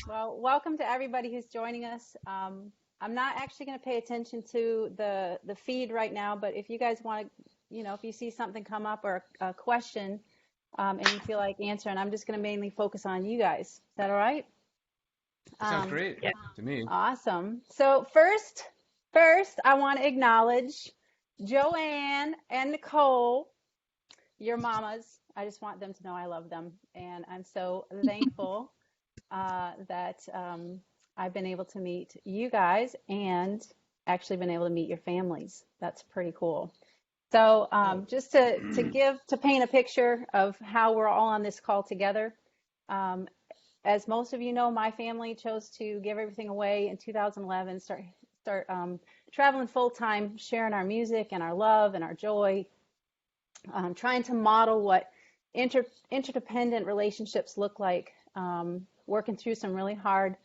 Well, welcome to everybody who's joining us. I'm not actually going to pay attention to the feed right now, but if you guys want to, if you see something come up or a question, and you feel like answering, I'm just going to mainly focus on you guys. Is that all right? That sounds Um, great to me. awesome. So first, I want to acknowledge Joanne and Nicole, your mamas. I just want them to know I love them, and I'm so thankful that I've been able to meet you guys and actually been able to meet your families. That's pretty cool. So Oh, just to paint a picture of how we're all on this call together. Um, as most of you know, my family chose to give everything away in 2011, start traveling full time, sharing our music and our love and our joy, trying to model what interdependent relationships look like, working through some really hard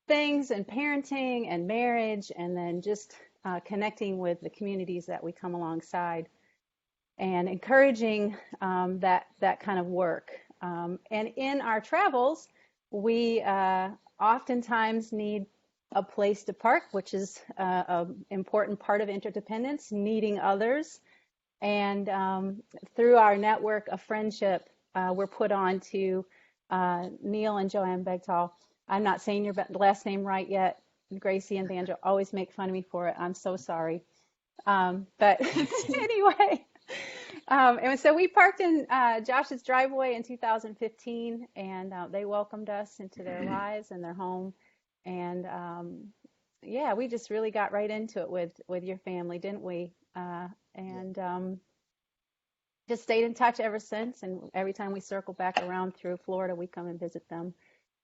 things in parenting and marriage, and then just connecting with the communities that we come alongside and encouraging that kind of work. And in our travels, we oftentimes need a place to park, which is an important part of interdependence, needing others. And through our network of friendship, we're put on to Neil and Joanne Beightol. I'm not saying your last name right yet. Gracie and Banjo always make fun of me for it. I'm so sorry. But anyway, and so we parked in Josh's driveway in 2015, and they welcomed us into their lives and their home. And yeah, we just really got right into it with your family, didn't we? And just stayed in touch ever since. And every time we circle back around through Florida, we come and visit them.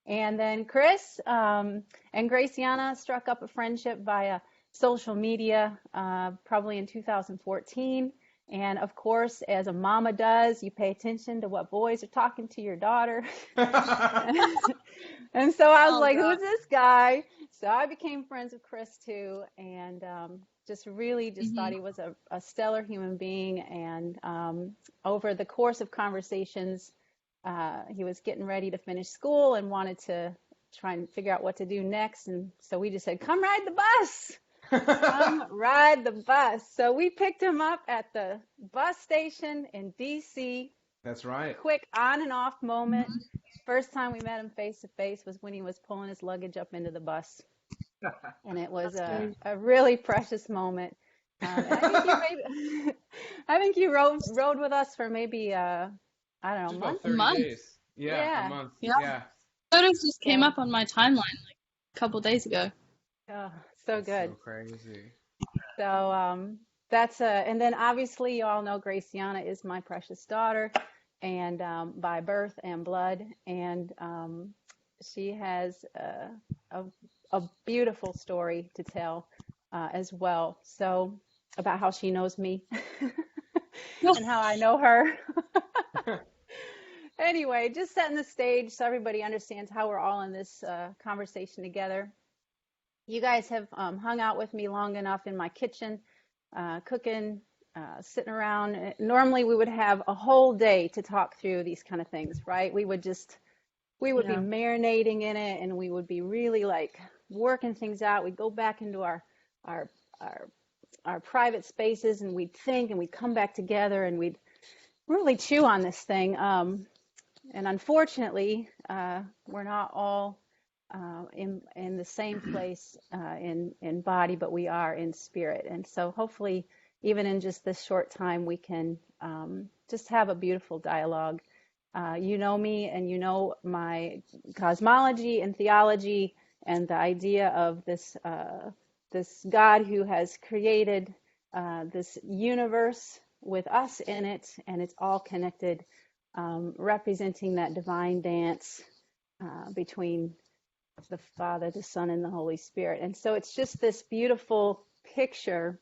And then Chris and Graciana struck up a friendship via social media, probably in 2014. And of course, as a mama does, you pay attention to what boys are talking to your daughter. And so I was Oh like, God. who's this guy? So I became friends with Chris too, and just really just thought hmm he was a stellar human being. And over the course of conversations, he was getting ready to finish school and wanted to try and figure out what to do next. And so we just said, come ride the bus. Come ride the bus. So we picked him up at the bus station in DC. That's right. Quick on and off moment. First time we met him face to face was when he was pulling his luggage up into the bus. And it was That's crazy. a really precious moment. And I think you maybe, I think you rode with us for maybe, I don't know, a Just month. about A 30 month. days. Yeah, a Yeah. month. Yeah. Yeah. Photos just came So, up on my timeline like a couple days ago. oh, so That's good. so crazy. So that's and then obviously you all know Graciana is my precious daughter, and by birth and blood, and she has a, a beautiful story to tell as well. So about how she knows me and how I know her. Anyway, just setting the stage so everybody understands how we're all in this conversation together. You guys have hung out with me long enough in my kitchen, cooking, sitting around. Normally, we would have a whole day to talk through these kind of things, right? We would be Yeah. marinating in it, and we would be really like working things out. We'd go back into our our our private spaces, and we'd think, and we'd come back together, and we'd really chew on this thing. And unfortunately, we're not all in the same place in body, but we are in spirit. And so hopefully, even in just this short time, we can just have a beautiful dialogue. You know me, and you know my cosmology and theology, and the idea of this God who has created this universe with us in it, and it's all connected, representing that divine dance between the Father, the Son, and the Holy Spirit. And so it's just this beautiful picture.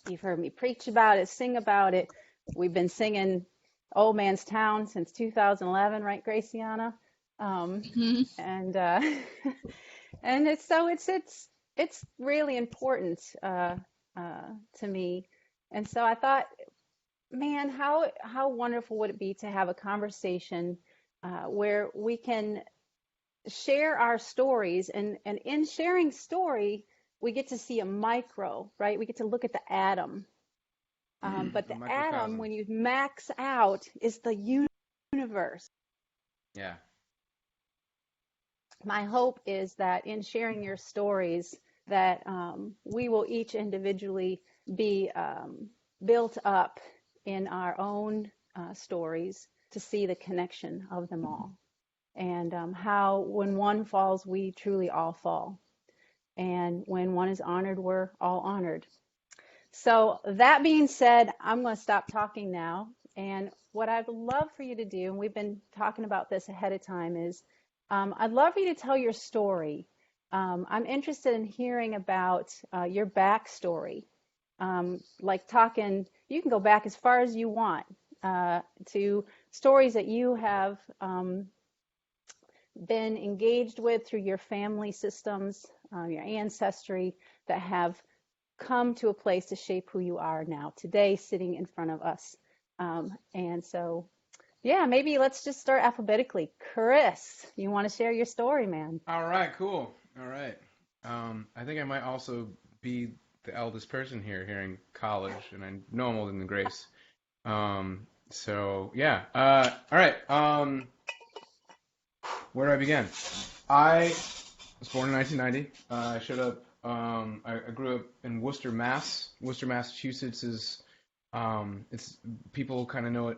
You've heard me preach about it, sing about it. We've been singing Old Man's Town since 2011, right, Graciana? Um, hmm and and it's really important to me. And so I thought, man, how wonderful would it be to have a conversation where we can share our stories, and in sharing story, we get to see a micro, right? We get to look at the atom. But A the atom, microcosm. when you max out, is the universe. Yeah. My hope is that in sharing your stories, that we will each individually be built up in our own stories to see the connection of them all, and how when one falls, we truly all fall. And when one is honored, we're all honored. So that being said, I'm going to stop talking now. And what I'd love for you to do, and we've been talking about this ahead of time, is I'd love for you to tell your story. I'm interested in hearing about your backstory. Like talking, you can go back as far as you want to stories that you have been engaged with through your family systems, your ancestry, that have come to a place to shape who you are now, today, sitting in front of us. And so, yeah, maybe let's just start alphabetically. Chris, you want to share your story, man? All right, cool. All right. I think I might also be the eldest person here in college, and I know I'm older than Grace. So yeah. All right. Where do I begin? I was born in 1990. I showed up. I grew up in Worcester, Mass. Worcester, Massachusetts is it's people kind of know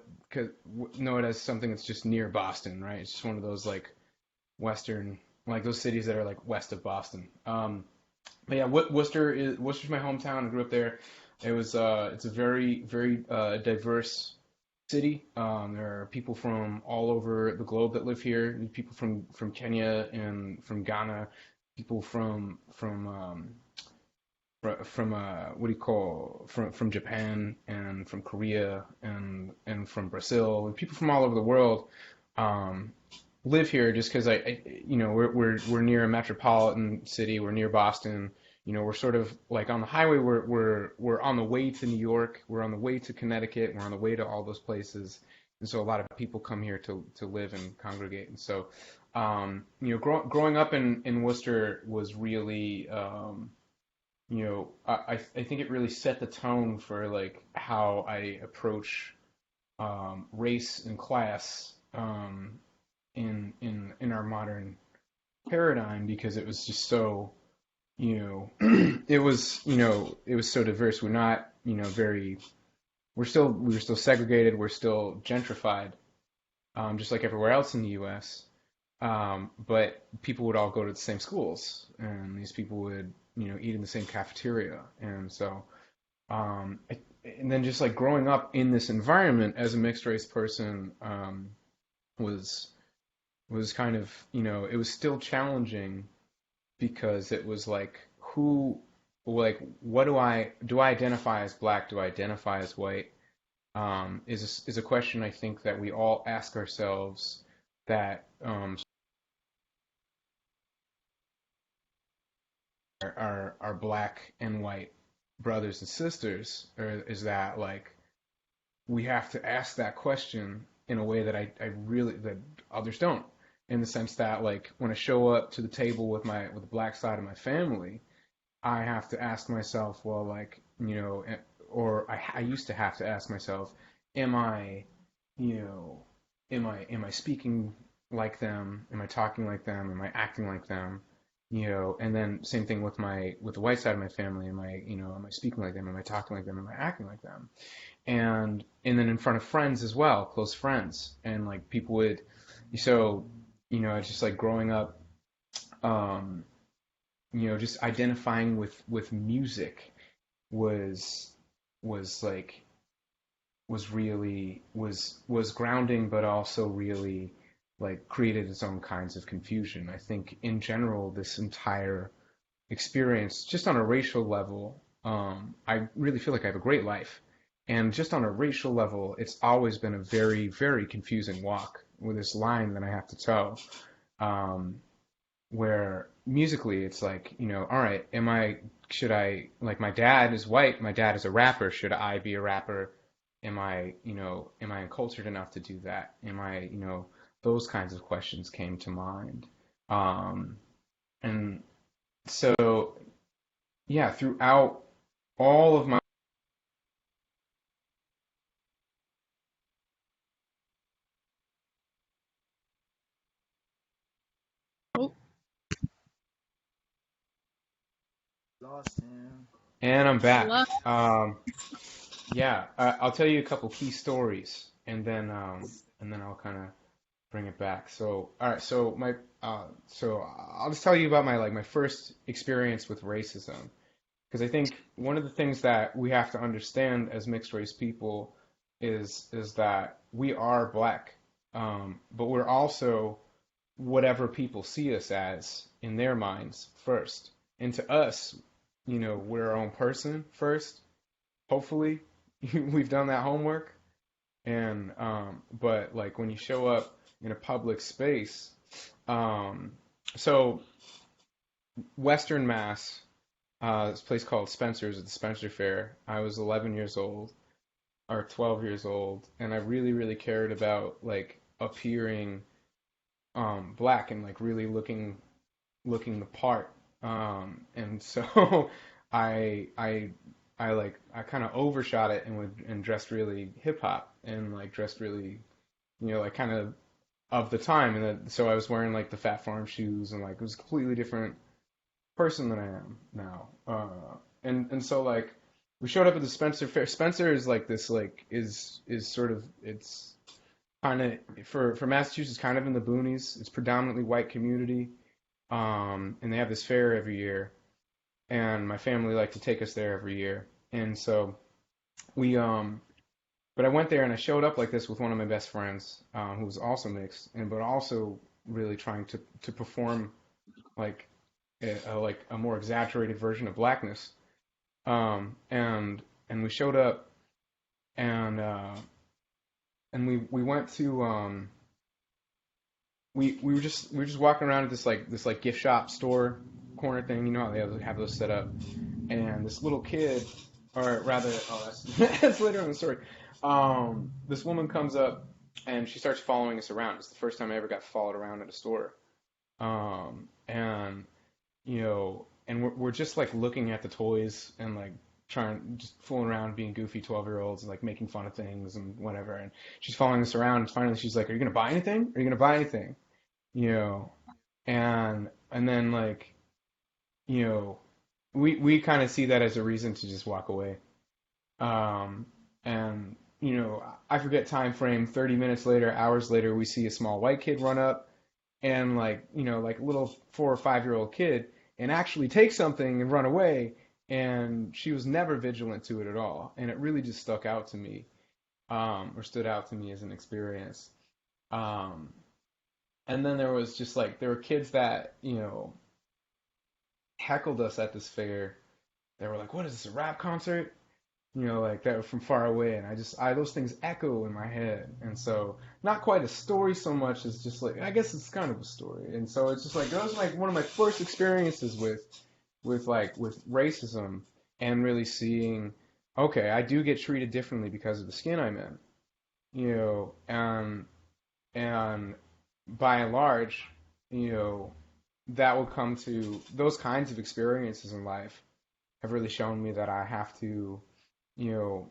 it as something that's just near Boston, right? It's just one of those like western, like those cities that are like west of Boston. But yeah, Worcester's my hometown. I grew up there. It's a very diverse city. There are people from all over the globe that live here. People from Kenya and from Ghana. People from what do you call from Japan and from Korea and from Brazil. People from all over the world live here just because we're near a metropolitan city. We're near Boston. We're sort of like on the highway. We're on the way to New York. We're on the way to Connecticut. We're on the way to all those places. And so a lot of people come here to live and congregate. And so, growing up in Worcester was really, I think it really set the tone for like how I approach race and class in our modern paradigm, because it was just so, it was so diverse. We're not, we were still segregated. We're still gentrified, just like everywhere else in the U.S. But people would all go to the same schools, and these people would, eat in the same cafeteria. And so, and then just like growing up in this environment as a mixed race person, was kind of, it was still challenging, because it was like, what do I identify as black? Do I identify as white? Is a question I think that we all ask ourselves, that our black and white brothers and sisters, or is that like we have to ask that question in a way that I really, that others don't, in the sense that like when I show up to the table with the black side of my family, I have to ask myself, well, like, or I used to have to ask myself, am I, am I speaking like them? Am I talking like them? Am I acting like them? And then same thing with the white side of my family. Am I speaking like them? Am I talking like them? Am I acting like them? And then in front of friends as well, close friends, and like people would, so, it's just like growing up, just identifying with music was like was grounding, but also really like created its own kinds of confusion. I think in general, this entire experience, just on a racial level, I really feel like I have a great life. And just on a racial level, it's always been a very, very confusing walk with this line that I have to toe. Where musically it's like, all right, should I, like, my dad is white, my dad is a rapper, should I be a rapper? Am I uncultured enough to do that? Those kinds of questions came to mind. Um, and so, yeah, throughout all of my Oh, Lost him. and I'm back. hello. Yeah, I'll tell you a couple key stories, and then I'll kind of bring it back. So, all right, so I'll just tell you about my first experience with racism, because I think one of the things that we have to understand as mixed race people is that we are black, but we're also whatever people see us as in their minds first. And to us, we're our own person first. Hopefully, we've done that homework. And but like when you show up in a public space, um, so Western Mass, this place called Spencer's at the Spencer Fair. I was 11 years old or 12 years old, and I really, really cared about like appearing black and like really looking the part. And so I I kind of overshot it and dressed really hip hop and like dressed really like kind of the time. And so I was wearing like the Fat Farm shoes and like it was a completely different person than I am now. And so like we showed up at the Spencer Fair. Spencer is like this like is sort of it's kind of for Massachusetts kind of in the boonies. It's predominantly white community. And they have this fair every year, and my family like to take us there every year. And so we but I went there and I showed up like this with one of my best friends, who was also mixed, and but also really trying to perform like like a more exaggerated version of blackness. And we showed up and we went to we were just walking around at this gift shop store corner thing. You know how they have those set up. And this little kid, or rather, oh, that's later in the story. This woman comes up and she starts following us around. It's the first time I ever got followed around at a store. And and we're just like looking at the toys and like just fooling around, being goofy 12-year-olds and like making fun of things and whatever. And she's following us around. And finally, she's like, "Are you gonna buy anything? Are you gonna buy anything?" You know, and then like we kind of see that as a reason to just walk away. And I forget time frame. 30 minutes later, hours later, we see a small white kid run up and like a little 4 or 5-year-old kid, and actually take something and run away. And she was never vigilant to it at all, and it really just stuck out to me, or stood out to me as an experience. Um, and then there was just like there were kids that heckled us at this fair. They were like, "What is this, a rap concert?" Like that were from far away, and I those things echo in my head, and so not quite a story so much as just like I guess it's kind of a story, and so it's just like that was like one of my first experiences with racism, and really seeing, okay, I do get treated differently because of the skin I'm in, and by and large, that will come to those kinds of experiences in life have really shown me that I have to, you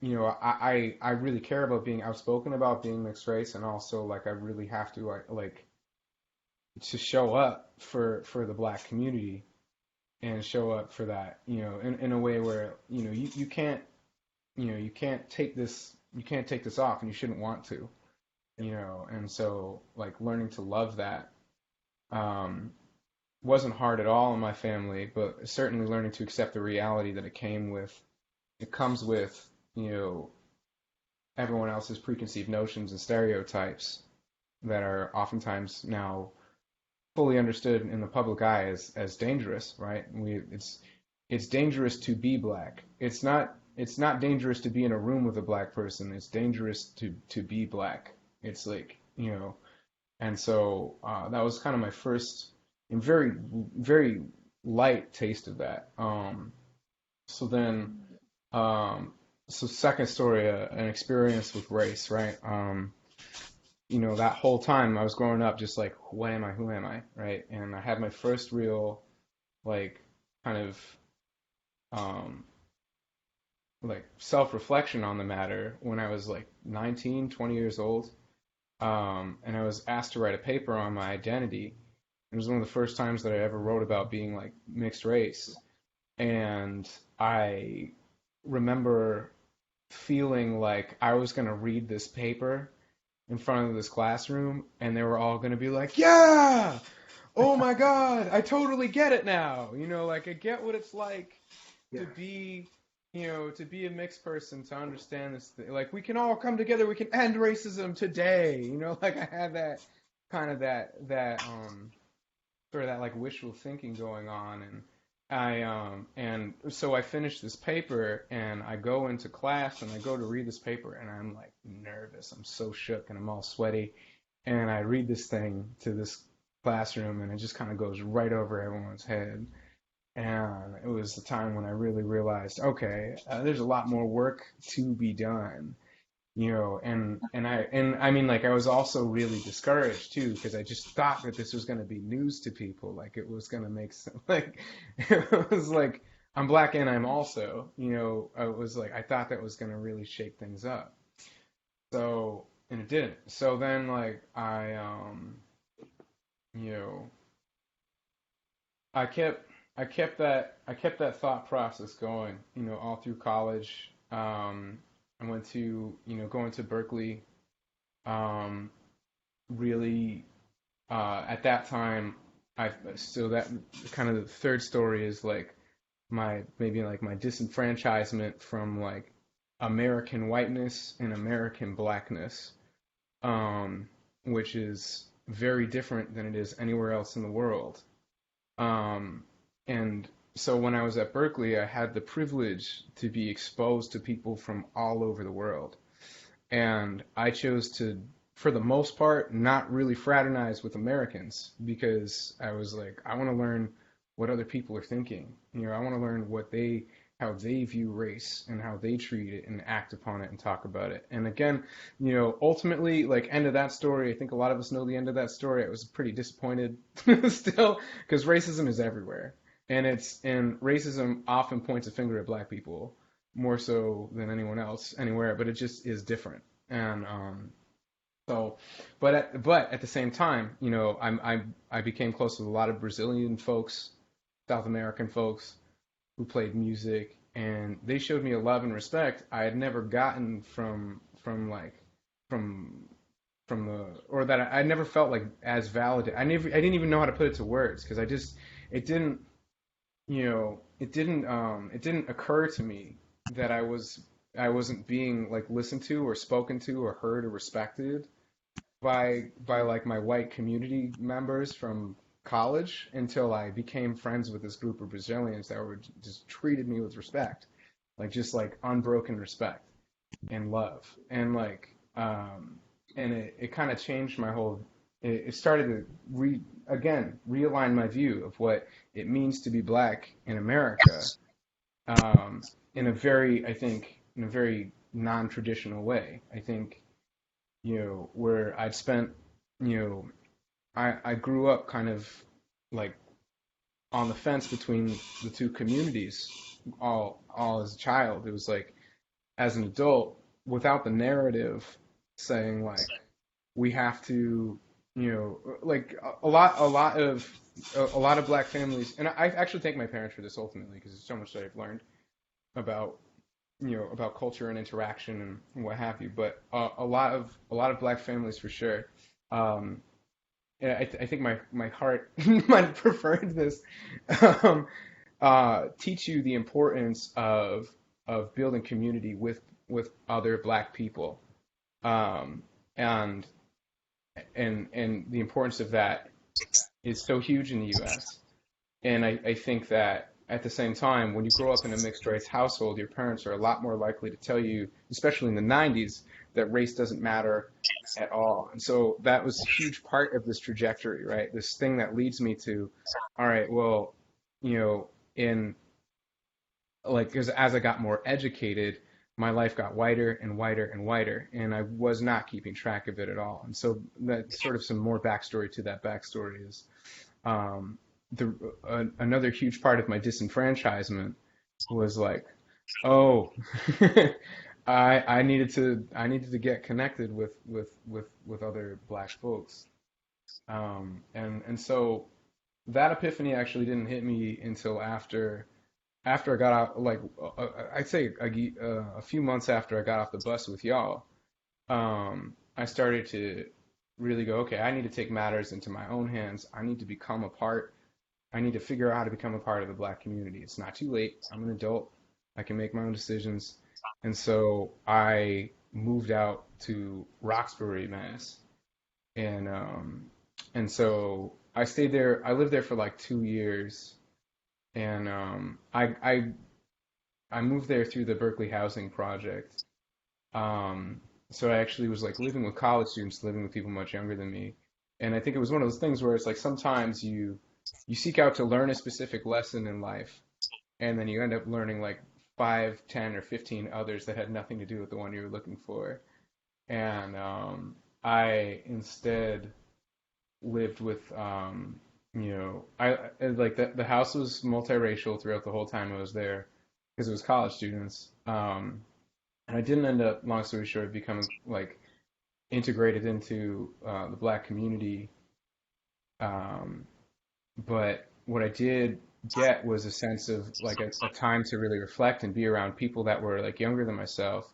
know, I really care about being outspoken about being mixed race, and also like I really have to like to show up for the black community and show up for that, in a way where you can't you can't take this off, and you shouldn't want to, and so like learning to love that um, wasn't hard at all in my family, but certainly learning to accept the reality that it comes with, everyone else's preconceived notions and stereotypes that are oftentimes now fully understood in the public eye as dangerous, right? It's dangerous to be black. It's not dangerous to be in a room with a black person. It's dangerous to be black. It's like, and so that was kind of my first and very, very light taste of that. So then, so second story, an experience with race, right? that whole time I was growing up, just like, what am I? Who am I? Right? And I had my first real, like, kind of, um, like self-reflection on the matter when I was like 19, 20 years old. And I was asked to write a paper on my identity. It was one of the first times that I ever wrote about being like mixed race. And I remember feeling like I was going to read this paper in front of this classroom, and they were all going to be like, yeah, oh my God, I totally get it now. Like I get what it's like Yeah. to be, to be a mixed person, to understand this thing. Like we can all come together, we can end racism today. Like I had that kind of that sort of that like wishful thinking going on, and and so I finished this paper, and I go into class and I go to read this paper, and I'm like nervous. I'm so shook and I'm all sweaty, and I read this thing to this classroom, and it just kind of goes right over everyone's head. And it was the time when I really realized, okay, there's a lot more work to be done, and I mean, like, I was also really discouraged too, because I just thought that this was going to be news to people, like it was going to make sense, like it was like I'm black and I'm also, I was like, I thought that was going to really shake things up. So, and it didn't. So then, like, you know, I kept that thought process going, all through college. I went to, going to Berkeley. Um, really, at that time, so that kind of the third story is like maybe like my disenfranchisement from like American whiteness and American blackness, which is very different than it is anywhere else in the world. And so when I was at Berkeley, I had the privilege to be exposed to people from all over the world. And I chose to, for the most part, not really fraternize with Americans, because I was like, I want to learn what other people are thinking. I want to learn how they view race and how they treat it and act upon it and talk about it. And again, ultimately, like, end of that story, I think a lot of us know the end of that story. I was pretty disappointed still, because racism is everywhere. And racism often points a finger at black people more so than anyone else anywhere, but it just is different. And so, but at the same time, I became close with a lot of Brazilian folks, South American folks who played music, and they showed me a love and respect I had never gotten from or that I never felt like as validated. I didn't even know how to put it to words, because it didn't it didn't occur to me that I wasn't being like listened to or spoken to or heard or respected by like my white community members from college, until I became friends with this group of Brazilians that were just treated me with respect, like just like unbroken respect and love, and like and it kind of changed my whole. It started to realign my view of what it means to be black in America, in a very, I think, in a very non-traditional way. I think, where I'd spent, I grew up kind of like on the fence between the two communities all as a child. It was like, as an adult, without the narrative saying like we have to, like a lot of black families, and I actually thank my parents for this ultimately, because there's so much that I've learned about about culture and interaction and what have you. But a lot of black families for sure. Yeah, I think my heart might have preferred this. Um, Teach you the importance of building community with other black people, um, and and the importance of that is so huge in the U.S. And I think that at the same time, when you grow up in a mixed race household, your parents are a lot more likely to tell you, especially in the 90s, that race doesn't matter at all. And so that was a huge part of this trajectory, right? This thing that leads me to, all right, well, in like, because as I got more educated, my life got whiter and whiter and whiter, and I was not keeping track of it at all. And so that's sort of some more backstory to that backstory is um, another huge part of my disenfranchisement was like, oh, I needed to get connected with other black folks, and so that epiphany actually didn't hit me until after I got out, like I'd say a few months after I got off the bus with y'all. I started to really go, okay, I need to take matters into my own hands. I need to become a part. I need to figure out how to become a part of the black community. It's not too late. I'm an adult. I can make my own decisions. And so I moved out to Roxbury, Mass. And so I stayed there. I lived there for like 2 years. And I moved there through the Berkeley Housing Project. So I actually was like living with college students, living with people much younger than me. And I think it was one of those things where it's like sometimes you seek out to learn a specific lesson in life, and then you end up learning like 5, 10, or 15 others that had nothing to do with the one you were looking for. And I instead lived with like the house was multiracial throughout the whole time I was there because it was college students. And I didn't end up, long story short, becoming like integrated into the black community. Um, but what I did get was a sense of like a time to really reflect and be around people that were like younger than myself,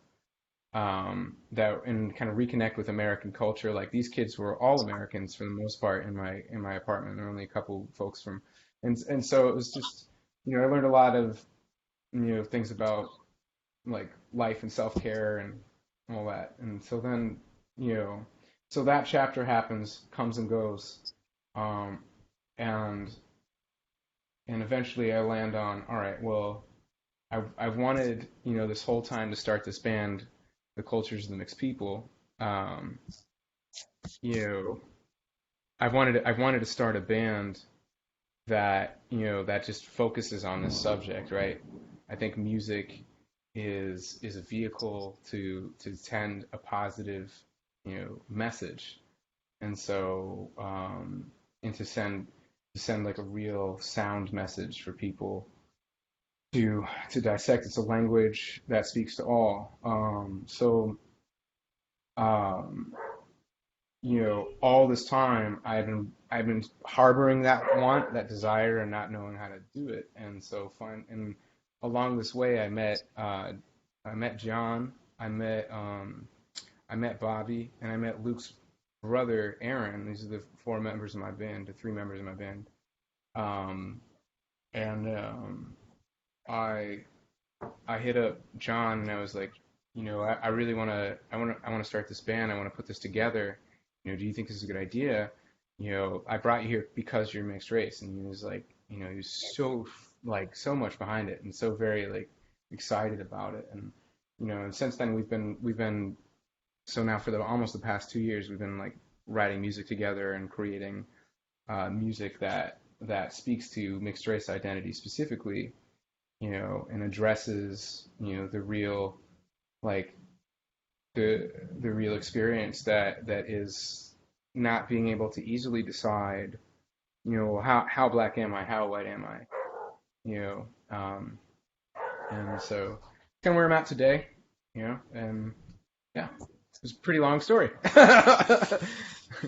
that and kind of reconnect with American culture. Like these kids were all Americans for the most part in my apartment. There were only a couple folks from, and so it was just I learned a lot of things about like life and self-care and all that. And so then, you know, so that chapter happens, comes and goes, um, and eventually I land on, all right, well, I've wanted, this whole time to start this band, The Cultures of the Mixed People. Um, you know, I've wanted to start a band that, that just focuses on this subject, right? I think music is a vehicle to send a positive, message, and so and to send like a real sound message for people to dissect. It's a language that speaks to all. Um, all this time I've been harboring that want, that desire, and not knowing how to do it. And so along this way, I met John, I met Bobby, and I met Luke's brother Aaron. These are the four members of my band, the three members of my band. Um, and I I hit up John and I was like, I really I want to start this band. I want to put this together. Do you think this is a good idea? I brought you here because you're mixed race. And he was like, he was so like so much behind it and so very like excited about it. And and since then we've been so now for almost the past 2 years we've been like writing music together and creating music that speaks to mixed race identity specifically, and addresses, the real, like the real experience that is not being able to easily decide, how black am I, how white am I, you know, um, and so kind of where I'm at today, and yeah, it's a pretty long story. It's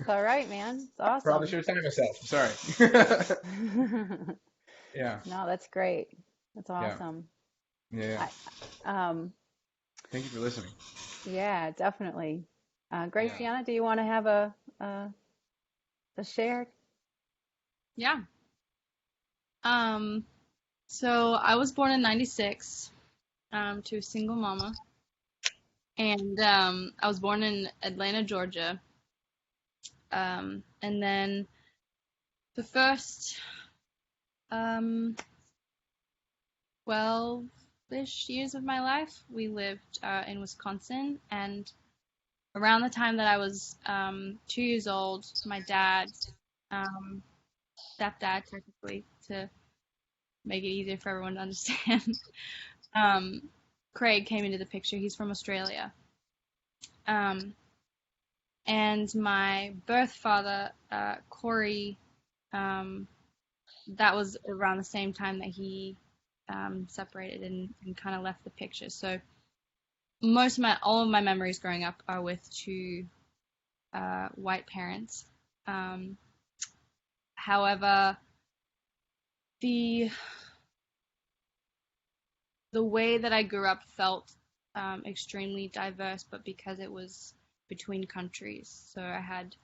all right, man. It's Probably awesome. should have timed myself. Sorry. Yeah, No, that's great. That's yeah, awesome. yeah. Um, Thank you for listening. yeah, definitely. Yeah. Graciana, do you want to have a share? Yeah. Um, so I was born in 96, to a single mama. And I was born in Atlanta, Georgia. And then the first 12-ish years of my life, we lived in Wisconsin. And around the time that I was 2 years old, my dad, um, stepdad, technically, to make it easier for everyone to understand, um, Craig came into the picture. He's from Australia. And my birth father, Corey, that was around the same time that he separated and kind of left the picture. So all of my memories growing up are with two white parents. However, the way that I grew up felt extremely diverse, but because it was between countries. So I had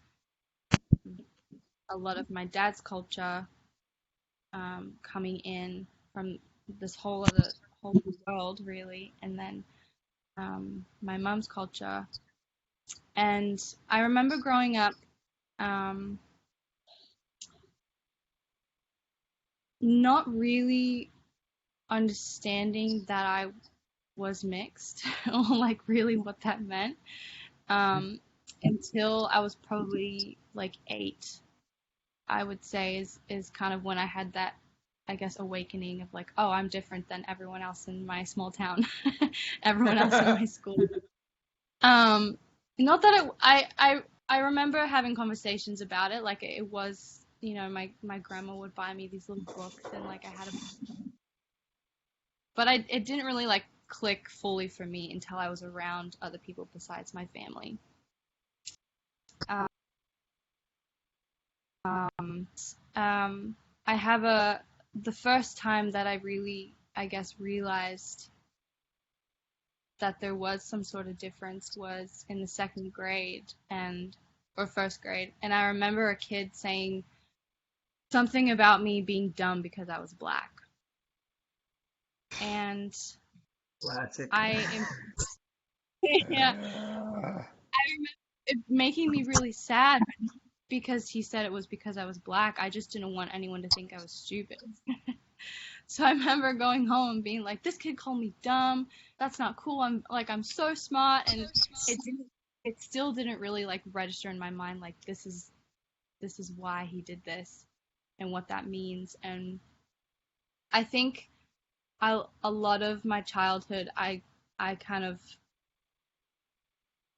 a lot of my dad's culture coming in from this whole world, really, and then my mom's culture. And I remember growing up not really understanding that I was mixed or like really what that meant until I was probably like 8, I would say is kind of when I had that, I guess, awakening of like, oh, I'm different than everyone else in my small town, everyone else in my school. Not that I remember having conversations about it, like it was, you know, my grandma would buy me these little books and like I had but it didn't really like click fully for me until I was around other people besides my family. I have the first time that I really, I guess, realized that there was some sort of difference was in the 2nd grade or 1st grade. And I remember a kid saying something about me being dumb because I was black. And Classic. yeah, I remember it making me really sad because he said it was because I was black. I just didn't want anyone to think I was stupid. So I remember going home and being like, this kid called me dumb. That's not cool. I'm so smart. And it still didn't really like register in my mind. Like, this is why he did this and what that means. And I think a lot of my childhood, I kind of,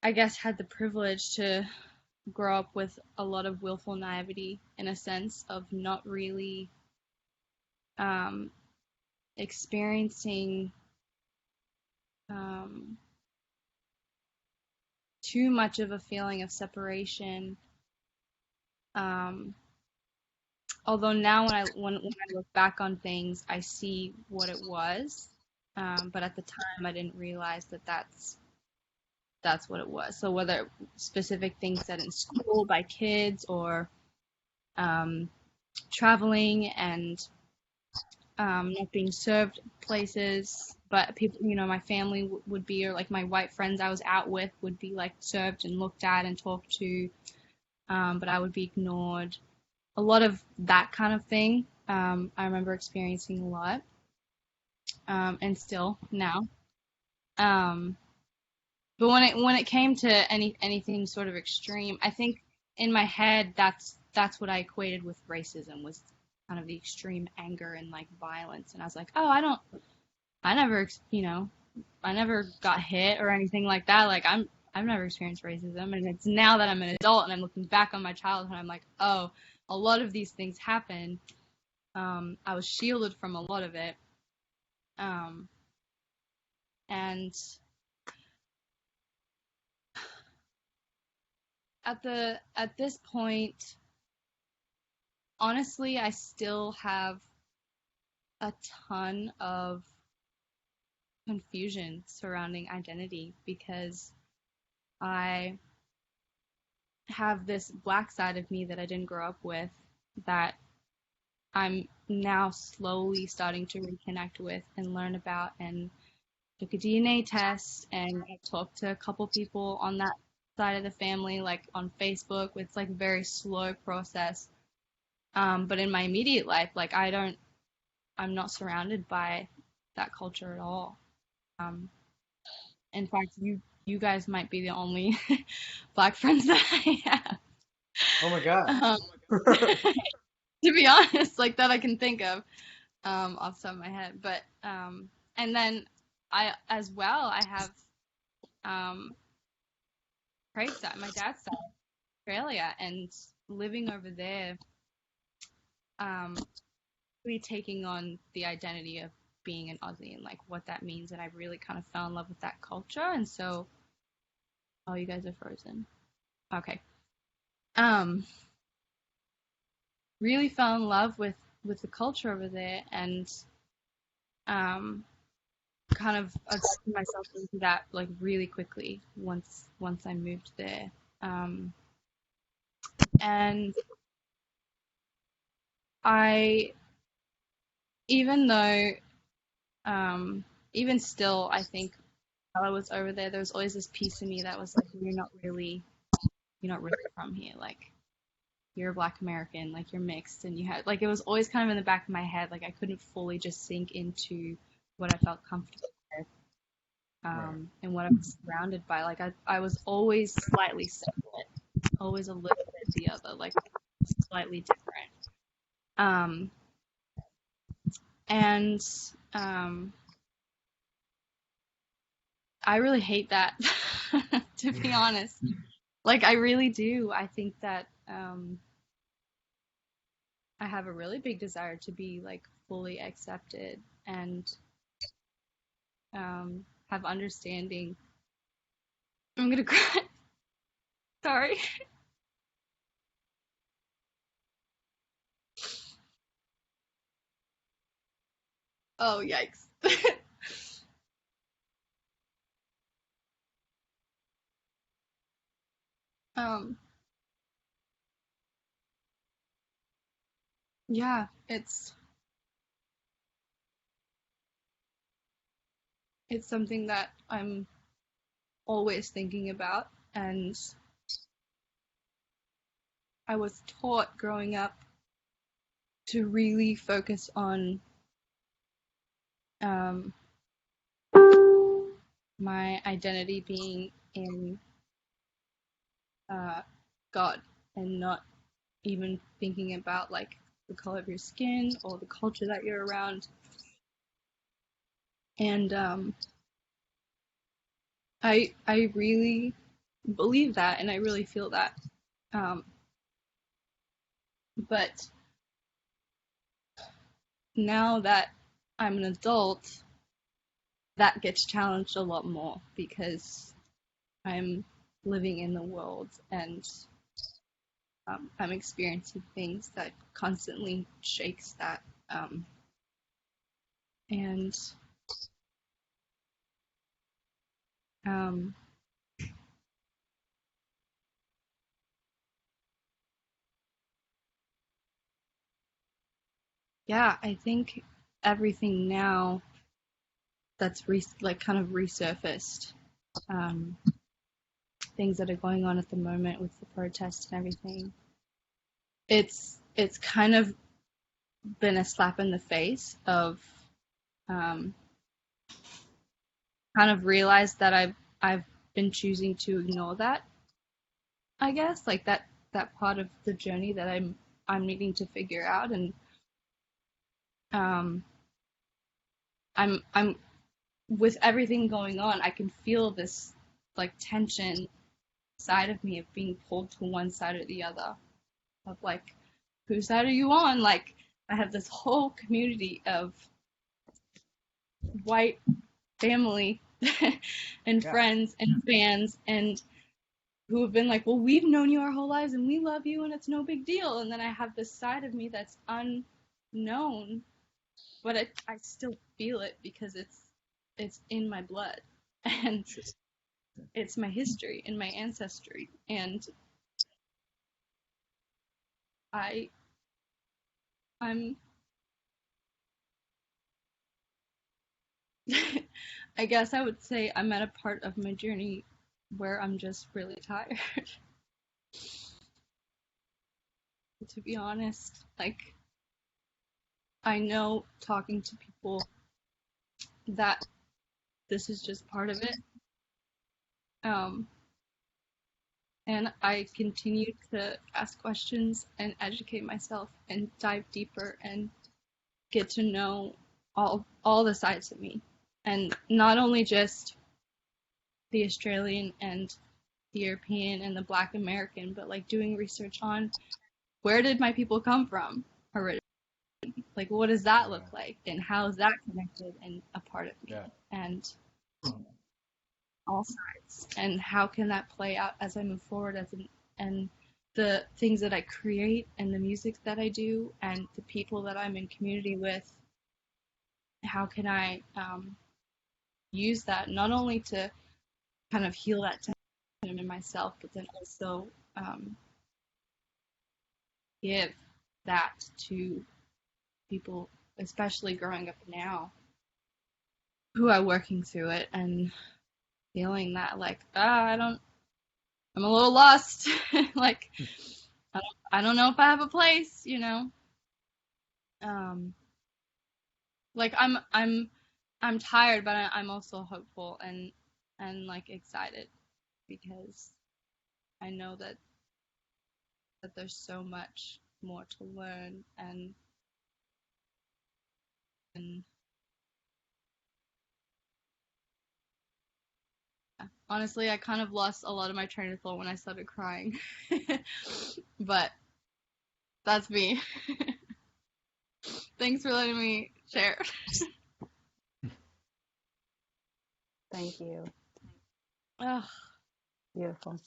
I guess, had the privilege to grow up with a lot of willful naivety in a sense of not really experiencing too much of a feeling of separation. Although now when I look back on things, I see what it was. But at the time, I didn't realize that that's what it was. So whether specific things said in school by kids or traveling and not being served places, but people, you know, my family would be, or like my white friends I was out with would be like served and looked at and talked to, but I would be ignored. A lot of that kind of thing, I remember experiencing a lot, and still now. But when it came to anything sort of extreme, I think in my head that's what I equated with racism, was kind of the extreme anger and like violence. And I was like, oh, I never, you know, I never got hit or anything like that. Like I've never experienced racism. And it's now that I'm an adult and I'm looking back on my childhood, I'm like, oh, a lot of these things happened. I was shielded from a lot of it. And at this point, honestly, I still have a ton of confusion surrounding identity because I have this black side of me that I didn't grow up with that I'm now slowly starting to reconnect with and learn about, and took a DNA test and I talked to a couple people on that side of the family, like on Facebook. It's like a very slow process. But in my immediate life, like I'm not surrounded by that culture at all. In fact, you guys might be the only black friends that I have. Oh my god. To be honest, like that I can think of off the top of my head. But and then I have Craig's side, my dad's side, Australia, and living over there, really taking on the identity of being an Aussie and like what that means, and I really kind of fell in love with that culture, and so, oh, you guys are frozen. Okay. Really fell in love with the culture over there, and kind of adjusted myself into that like really quickly once I moved there. And I, even though, even still, I think while I was over there, there was always this piece of me that was like, you're not really from here. Like, you're a Black American, like you're mixed, and you had like it was always kind of in the back of my head. Like I couldn't fully just sink into what I felt comfortable with, and what I was surrounded by. Like I was always slightly separate, always a little bit the other, like slightly different. And I really hate that, to be honest. Like I really do. I think that I have a really big desire to be like fully accepted and have understanding. I'm gonna cry. Sorry. Oh, yikes. um, yeah, it's something that I'm always thinking about, and I was taught growing up to really focus on um, my identity being in God and not even thinking about like the color of your skin or the culture that you're around. And I really believe that, and I really feel that. But now that I'm an adult, that gets challenged a lot more because I'm living in the world, and I'm experiencing things that constantly shakes that. And um, yeah, I think everything now that's like kind of resurfaced, things that are going on at the moment with the protests and everything. It's kind of been a slap in the face of kind of realized that I've been choosing to ignore that, I guess, like that part of the journey that I'm needing to figure out. And I'm with everything going on, I can feel this like tension side of me of being pulled to one side or the other, of like, whose side are you on? Like I have this whole community of white family and friends and fans and who have been like, well, we've known you our whole lives and we love you and it's no big deal. And then I have this side of me that's unknown, but I still feel it because it's in my blood and it's my history and my ancestry. And I'm I guess I would say I'm at a part of my journey where I'm just really tired. To be honest, like I know talking to people that this is just part of it. And I continue to ask questions and educate myself and dive deeper and get to know all the sides of me. and not only just the Australian and the European and the Black American, but like doing research on where did my people come from originally? Like, what does that look like, and how is that connected and a part of me? And all sides, and how can that play out as I move forward and the things that I create and the music that I do and the people that I'm in community with, how can I use that not only to kind of heal that tension in myself, but then also give that to people, especially growing up now, who are working through it and feeling that like, I'm a little lost. Like, I don't know if I have a place, you know. Like I'm tired, but I'm also hopeful and like excited because I know that there's so much more to learn and honestly, I kind of lost a lot of my train of thought when I started crying. But that's me. Thanks for letting me share. Thank you. Ugh. Beautiful.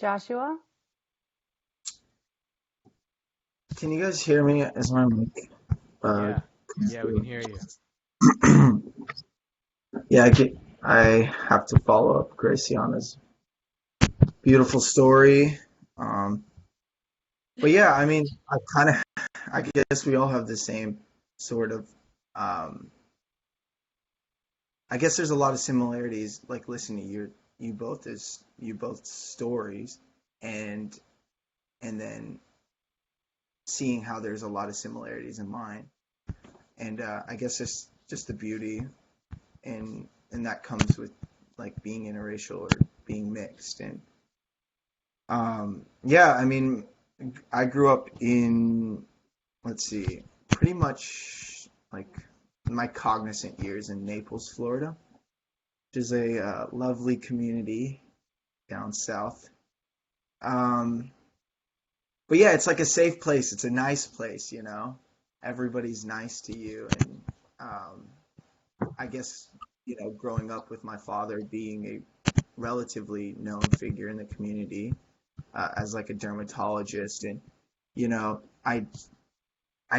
Joshua? Can you guys hear me? Is my mic? Yeah, we can hear you. Yeah, I have to follow up Graciana's beautiful story. But yeah, I mean, I guess we all have the same sort of, I guess there's a lot of similarities, like listening to you both stories, and then seeing how there's a lot of similarities in mine, and I guess it's just the beauty, and that comes with like being interracial or being mixed, and yeah, I mean, I grew up in, let's see, pretty much like my cognizant years in Naples, Florida, which is a lovely community down south. Um, but yeah, it's like a safe place. It's a nice place, you know. Everybody's nice to you, and I guess growing up with my father being a relatively known figure in the community as like a dermatologist, and you know, I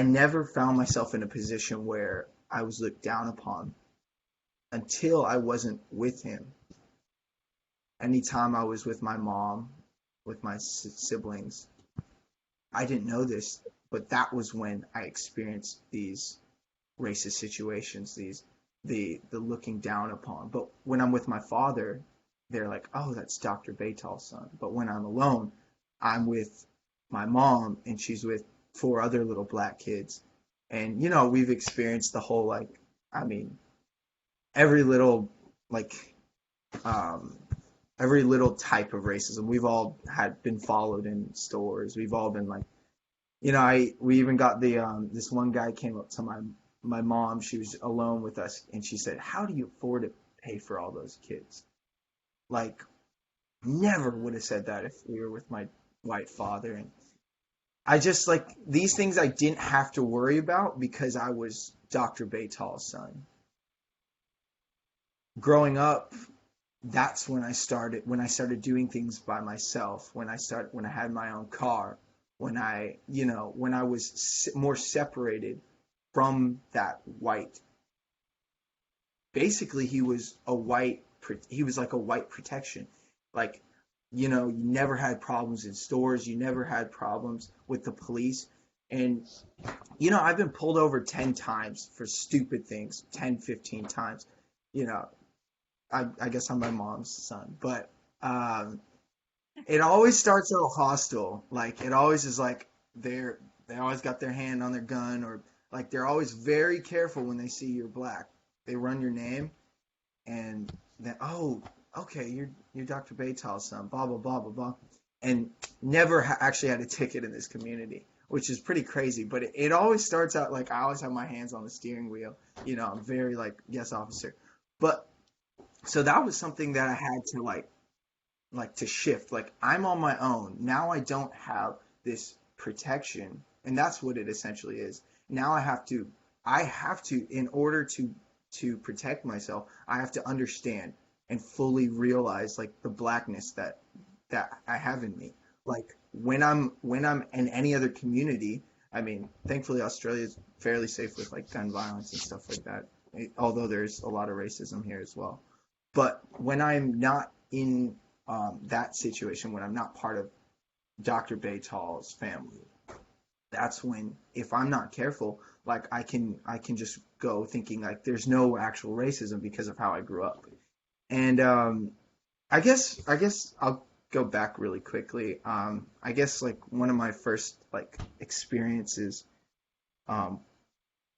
never found myself in a position where I was looked down upon until I wasn't with him. Anytime I was with my mom, with my siblings, I didn't know this, but that was when I experienced these racist situations, the looking down upon. But when I'm with my father, they're like, "Oh, that's Dr. Beightol's son." But when I'm alone, I'm with my mom, and she's with four other little black kids, and we've experienced the whole, like, I mean, every little, like, every little type of racism. We've all had been followed in stores. We've all been like, we even got this one guy came up to my mom. She was alone with us, and she said, "How do you afford to pay for all those kids?" Like, never would have said that if we were with my white father. And I just, like, these things I didn't have to worry about because I was Dr. Beightol's son. Growing up, that's when I started doing things by myself, when I had my own car, when I was more separated from that white. Basically, he was like a white protection. Like, you never had problems in stores, you never had problems with the police. And I've been pulled over 10 times for stupid things, 10, 15 times. I guess I'm my mom's son, but it always starts out hostile. Like, it always is like they always got their hand on their gun, or like they're always very careful when they see you're black. They run your name, and then, "Oh, okay, you're Dr. Beightol's son," blah blah blah blah blah, and never actually had a ticket in this community. which is pretty crazy. But it always starts out like I always have my hands on the steering wheel. You know, I'm very like yes officer. But so that was something that I had to like to shift. Like I'm on my own now. I don't have this protection, and that's what it essentially is. Now I have to in order to protect myself, I have to understand and fully realize like the blackness that I have in me. Like when I'm in any other community, I mean, thankfully Australia is fairly safe with like gun violence and stuff like that. Although there's a lot of racism here as well. But when I'm not in that situation, when I'm not part of Dr. Beightol's family, that's when if I'm not careful, like I can just go thinking like there's no actual racism because of how I grew up. And I guess I'll go back really quickly. I guess like one of my first like experiences, um,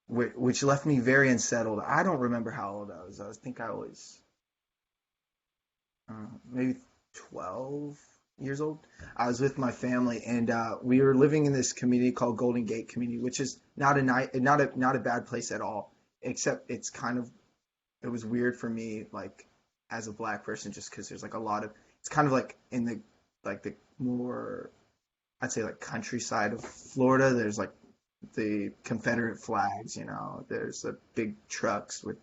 which left me very unsettled. I don't remember how old I was. I think I was maybe 12 years old. I was with my family, and we were living in this community called Golden Gate Community, which is not a bad place at all. Except it was weird for me, like as a black person, just because there's like a lot of it's kind of like in the more I'd say like countryside of Florida. There's like the Confederate flags, you know. There's the big trucks with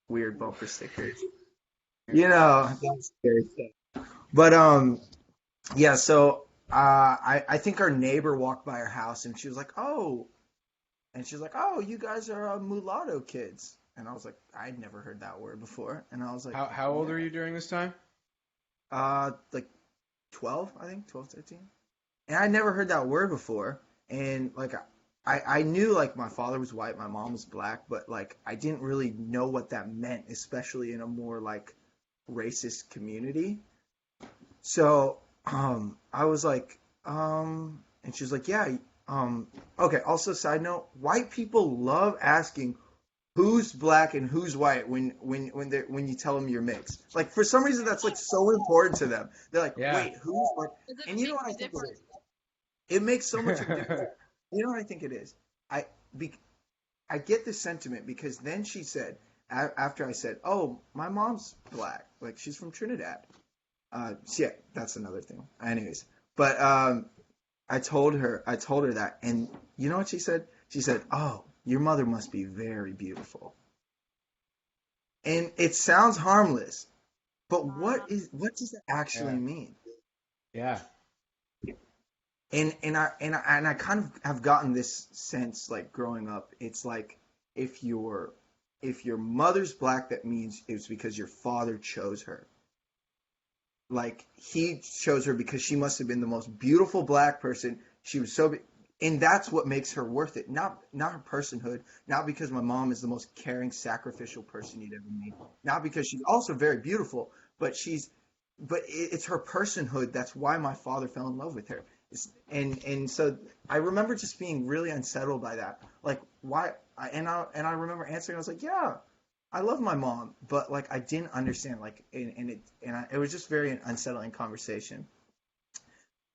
weird bumper stickers, you know. That's scary stuff. But yeah. So I think our neighbor walked by our house and she was like, oh, you guys are mulatto kids. And I was like, I'd never heard that word before. And I was like, How old yeah. are you during this time? Like 12, I think, 12, 13. And I never heard that word before. And like I knew like my father was white, my mom was black, but like I didn't really know what that meant, especially in a more like racist community. So I was like, and she was like, yeah, okay. Also, side note, white people love asking who's black and who's white when you tell them you're mixed. Like for some reason that's like so important to them. They're like, Yeah. wait, who's white? Because it And you know makes what I a think it difference. is? It makes so much of a difference. You know what I think it is? I be, I get the sentiment because then she said after I said, "Oh, my mom's black. Like she's from Trinidad." Yeah, that's another thing. Anyways, but I told her that, and you know what she said? She said, "Oh, your mother must be very beautiful." And it sounds harmless, but what does that actually Yeah. mean? Yeah. And I kind of have gotten this sense like growing up. It's like if your if your mother's black, that means it's because your father chose her. Like he chose her because she must have been the most beautiful black person. She was and that's what makes her worth it. Not her personhood, not because my mom is the most caring, sacrificial person you'd ever meet. Not because she's also very beautiful, but it's her personhood. That's why my father fell in love with her. And so I remember just being really unsettled by that. Like why? And I remember answering. I was like, yeah, I love my mom, but like I didn't understand. Like it was just very unsettling conversation.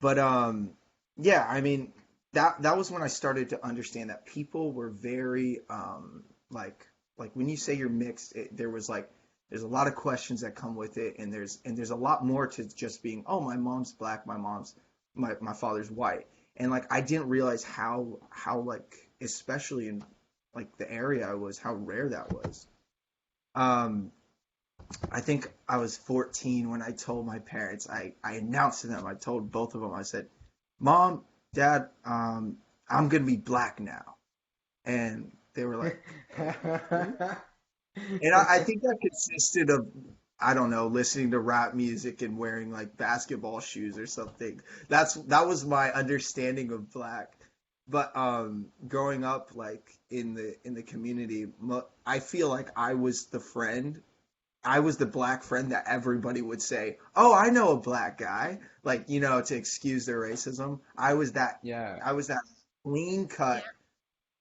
But yeah, I mean that was when I started to understand that people were very like when you say you're mixed, there's a lot of questions that come with it, and there's a lot more to just being, oh, my mom's black, my father's white. And like I didn't realize how like especially in like the area I was, how rare that was. Um I think I was 14 when I told my parents. I announced to them. I told both of them. I said, "Mom, Dad, I'm gonna be black now." And they were like, "Hmm?" And I think that consisted of, I don't know, listening to rap music and wearing like basketball shoes or something. That was my understanding of black. But growing up like in the community, I feel like I was the black friend that everybody would say, "Oh, I know a black guy," like, to excuse their racism. Yeah. I was that clean Yeah. cut,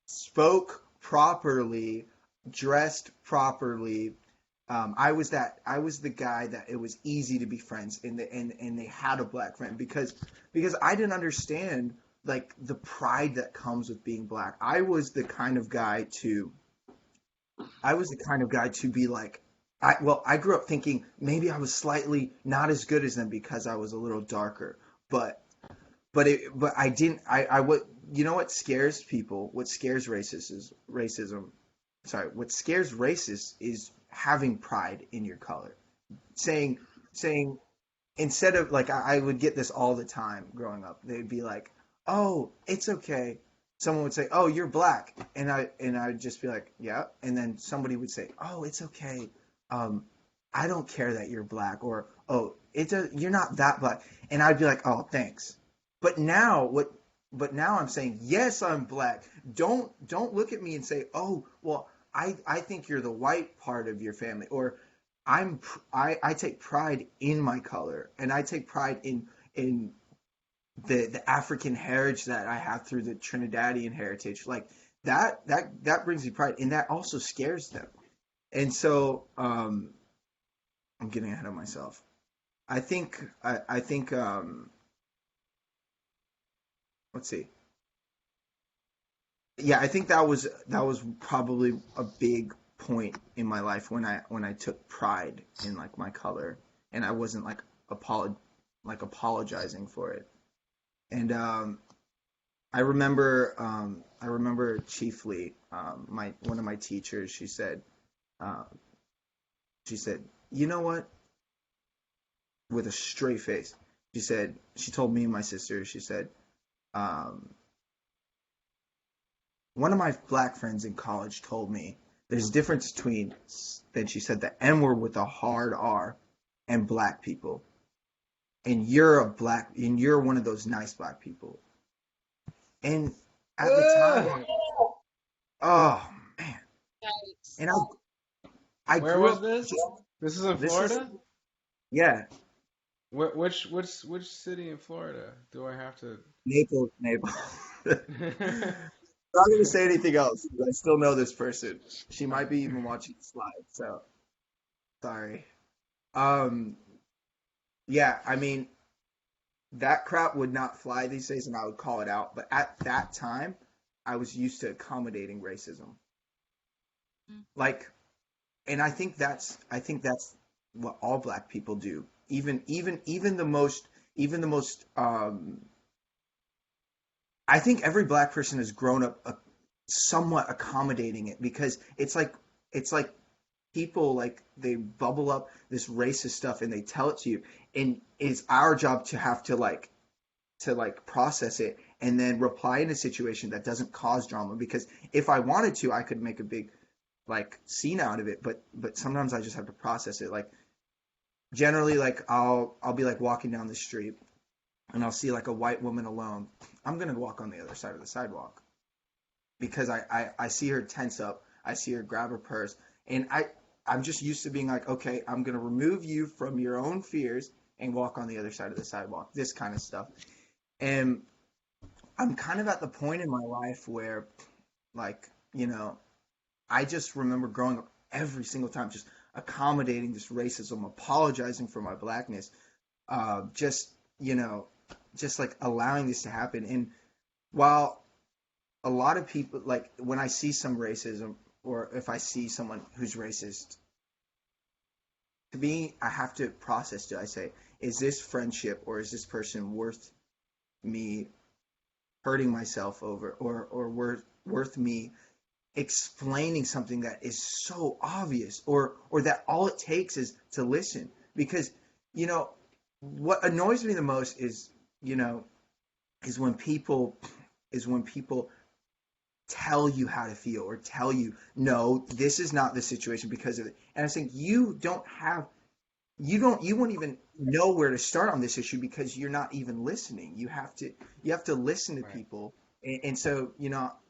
spoke properly, dressed properly. I was the guy that it was easy to be friends and they had a black friend because I didn't understand like the pride that comes with being black. I was the kind of guy to be like, I grew up thinking maybe I was slightly not as good as them because I was a little darker, but but I didn't. What you know what scares people? What scares racists is racism. Sorry, what scares racists is having pride in your color. Saying saying instead of like I would get this all the time growing up. They'd be like, "Oh, it's okay." Someone would say, "Oh, you're black," and I'd just be like, "Yeah," and then somebody would say, "Oh, it's okay. Um, I don't care that you're black," or "Oh, you're not that black," and I'd be like, "Oh, thanks." But now what? But now I'm saying, yes, I'm black. Don't look at me and say, "Oh, well, I think you're the white part of your family," or I take pride in my color, and I take pride in the African heritage that I have through the Trinidadian heritage. Like that brings me pride, and that also scares them. And so I'm getting ahead of myself. I think let's see. Yeah, I think that was probably a big point in my life when I took pride in like my color, and I wasn't like apologizing for it. And I remember chiefly my one of my teachers. Uh, she said, "You know what?" With a straight face, she told me and my sister. She said, um, "One of my black friends in college told me there's a difference between," then she said, "the N word with a hard R and black people, and you're one of those nice black people." And at the time, oh man, Yikes. and I Where grew was up. this? This is in This is Florida? yeah, Which city in Florida do I have to? Naples, Naples. Not gonna say anything else. I still know this person. She might be even watching the slide. So sorry. Um, yeah, I mean that crap would not fly these days, and I would call it out. But at that time, I was used to accommodating racism. Mm. Like, and I think that's what all black people do. Even the most. I think every black person has grown up somewhat accommodating it because it's like people like they bubble up this racist stuff and they tell it to you, and it's our job to have to process it and then reply in a situation that doesn't cause drama, because if I wanted to I could make a big like scene out of it, but sometimes I just have to process it. Like generally, like I'll be like walking down the street and I'll see like a white woman alone. I'm gonna walk on the other side of the sidewalk because I see her tense up. I see her grab her purse, and I'm just used to being like, okay, I'm gonna remove you from your own fears and walk on the other side of the sidewalk. This kind of stuff. And I'm kind of at the point in my life where, like, I just remember growing up every single time, just accommodating this racism, apologizing for my blackness, just just like allowing this to happen. And while a lot of people, like when I see some racism or if I see someone who's racist, to me, I have to process. Do I say, is this friendship or is this person worth me hurting myself over, or worth me explaining something that is so obvious, or that all it takes is to listen? Because you know what annoys me the most you know is when people tell you how to feel or tell you, no, this is not the situation because of it. And I think you won't even know where to start on this issue because you're not even listening. You have to listen to Right. people. And so,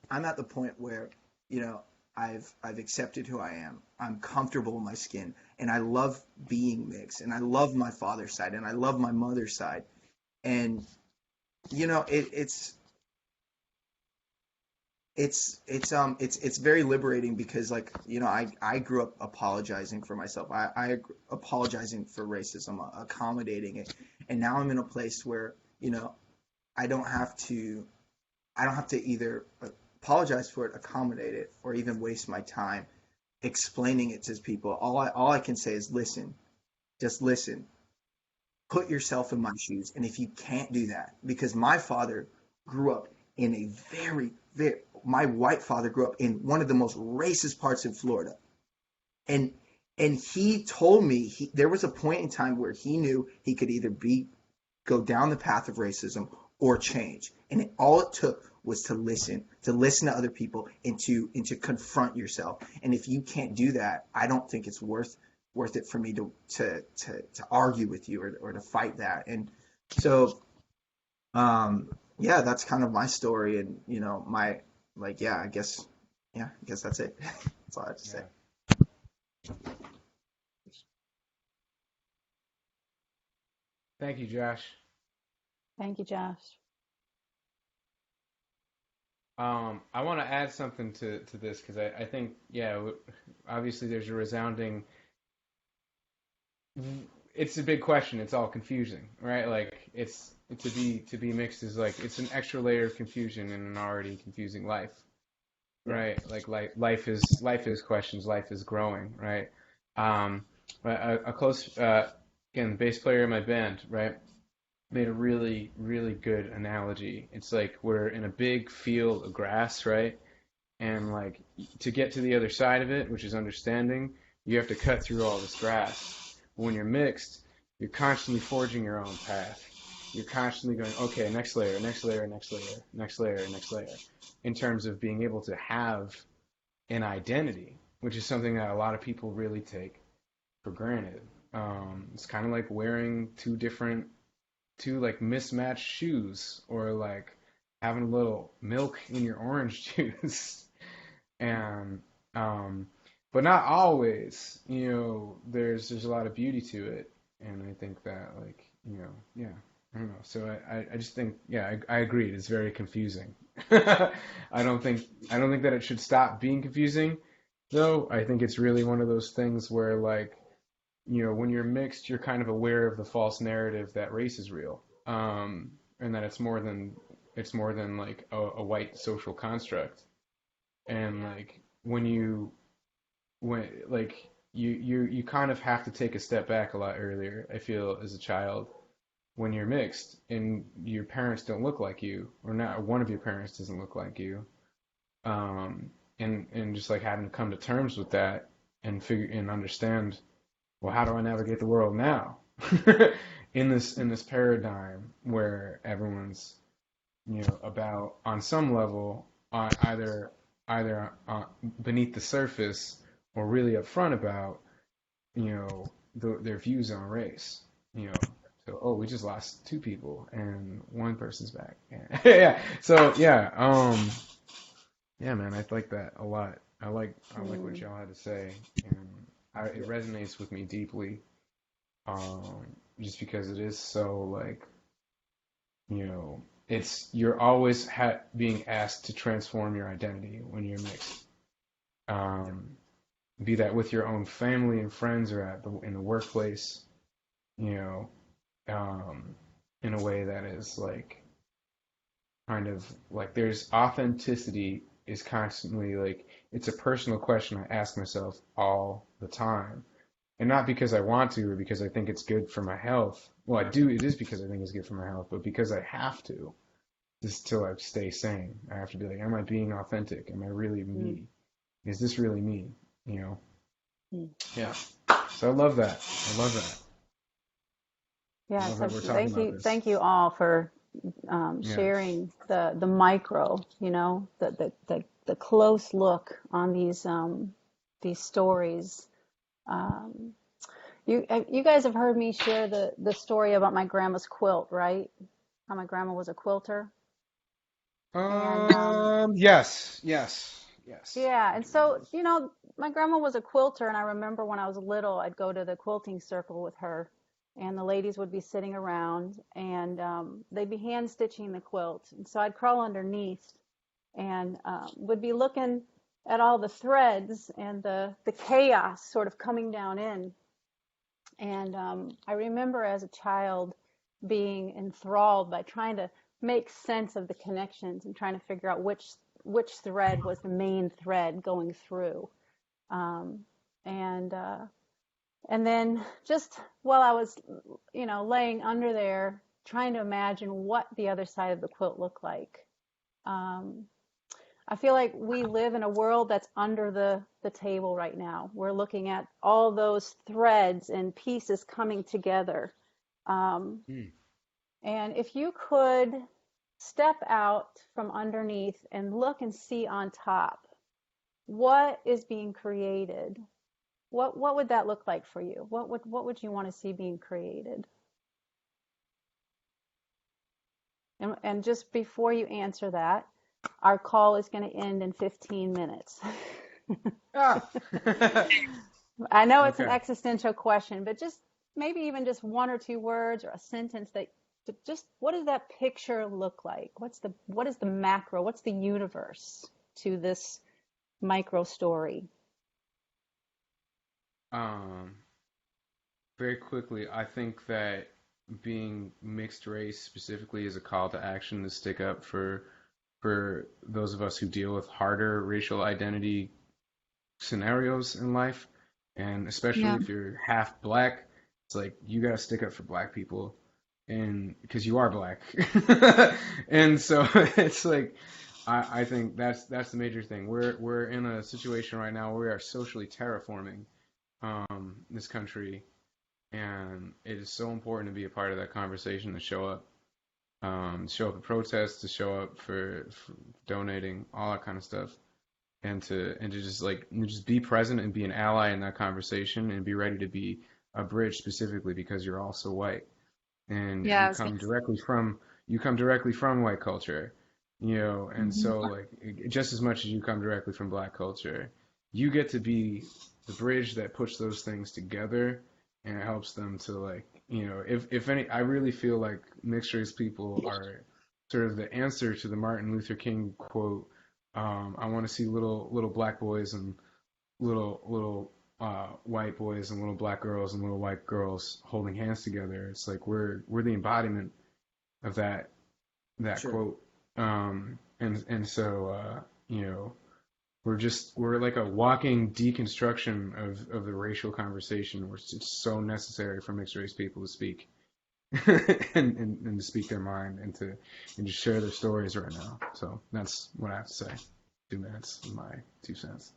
I'm at the point where, you know, I've accepted who I am. I'm comfortable in my skin, and I love being mixed, and I love my father's side, and I love my mother's side. And it's very liberating because, like, I grew up apologizing for myself. Apologizing for racism, accommodating it, and now I'm in a place where I don't have to I don't have to either apologize for it, accommodate it, or even waste my time explaining it to people. All I can say is listen, just listen, put yourself in my shoes. And if you can't do that, because my father grew up in a my white father grew up in one of the most racist parts in Florida. And he told me there was a point in time where he knew he could either go down the path of racism or change. And all it took was to listen to other people and to confront yourself. And if you can't do that, I don't think it's worth it for me to argue with you or to fight that. And so, yeah, that's kind of my story. And, I guess that's it. That's all I have to say. Thank you, Josh. Thank you, Josh. I want to add something to this because I think, obviously there's a resounding. It's a big question. It's all confusing, right? Like it's to be mixed is like it's an extra layer of confusion in an already confusing life, right? Like life is questions. Life is growing, right? A close again, the bass player in my band, right, made a really, really good analogy. It's like we're in a big field of grass, right? And like to get to the other side of it, which is understanding, you have to cut through all this grass. When you're mixed, you're constantly forging your own path. You're constantly going, okay, next layer, next layer, next layer, next layer, next layer, in terms of being able to have an identity, which is something that a lot of people really take for granted. It's kind of like wearing two like mismatched shoes, or like having a little milk in your orange juice. And but not always, there's a lot of beauty to it. And I think that like, I don't know. So I just think, I agree. It's very confusing. I don't think that it should stop being confusing, though. I think it's really one of those things where like, when you're mixed, you're kind of aware of the false narrative that race is real, and that it's more than like a white social construct. And like when like you kind of have to take a step back a lot earlier, I feel, as a child, when you're mixed and your parents don't look like you, or not one of your parents doesn't look like you, and just like having to come to terms with that and figure and understand, well, how do I navigate the world now in this paradigm where everyone's about on some level either beneath the surface or really upfront about their views on race. So we just lost two people and one person's back. Yeah. So man, I like that a lot. I like what y'all had to say, and it resonates with me deeply. Just because it is so like, you're always being asked to transform your identity when you're mixed. Be that with your own family and friends or in the workplace, in a way that is like kind of like there's authenticity is constantly like, it's a personal question I ask myself all the time. And not because I want to or because I think it's good for my health. Well, it is because I think it's good for my health, but because I have to, just till I stay sane. I have to be like, am I being authentic? Am I really me? Is this really me? Yeah. So I love that. Yeah, love so that we're talking about this. thank you all for sharing the micro, the close look on these stories. You guys have heard me share the story about my grandma's quilt, right? How my grandma was a quilter. And, Yes. yeah, and so, my grandma was a quilter, and I remember when I was little, I'd go to the quilting circle with her, and the ladies would be sitting around, and they'd be hand stitching the quilt. And so I'd crawl underneath and would be looking at all the threads and the chaos sort of coming down in. And I remember as a child being enthralled by trying to make sense of the connections and trying to figure out which thread was the main thread going through. Um, and and then just while I was, laying under there, trying to imagine what the other side of the quilt looked like. Um, I feel like we live in a world that's under the table right now. We're looking at all those threads and pieces coming together. Um, Mm. and if you could step out from underneath and look and see on top, what is being created? What would that look like for you? What would you want to see being created? And just before you answer that, our call is going to end in 15 minutes. Ah. I know it's an Okay. existential question, but just maybe even just one or two words or a sentence that just what does that picture look like? What is the macro? What's the universe to this micro story? Um, Very quickly, I think that being mixed race specifically is a call to action to stick up for those of us who deal with harder racial identity scenarios in life, and especially Yeah. if you're half black, it's like you gotta stick up for black people, and because you are black, and so it's like I think that's the major thing. We're in a situation right now where we are socially terraforming this country, and it is so important to be a part of that conversation, to show up at protests, to show up for donating, all that kind of stuff, and to just be present and be an ally in that conversation and be ready to be a bridge, specifically because you're also white and Yeah, I was gonna you come directly from white culture, and say. so like just as much as you come directly from black culture, you get to be the bridge that puts those things together, and it helps them to, like, if any, I really feel like mixed race people are sort of the answer to the Martin Luther King quote. I want to see little black boys and little white boys and little black girls and little white girls holding hands together. It's like we're the embodiment of that Sure. quote. And so we're like a walking deconstruction of the racial conversation, which is so necessary for mixed race people to speak. and to speak their mind and just share their stories right now. So that's what I have to say. 2 minutes of my 2 cents.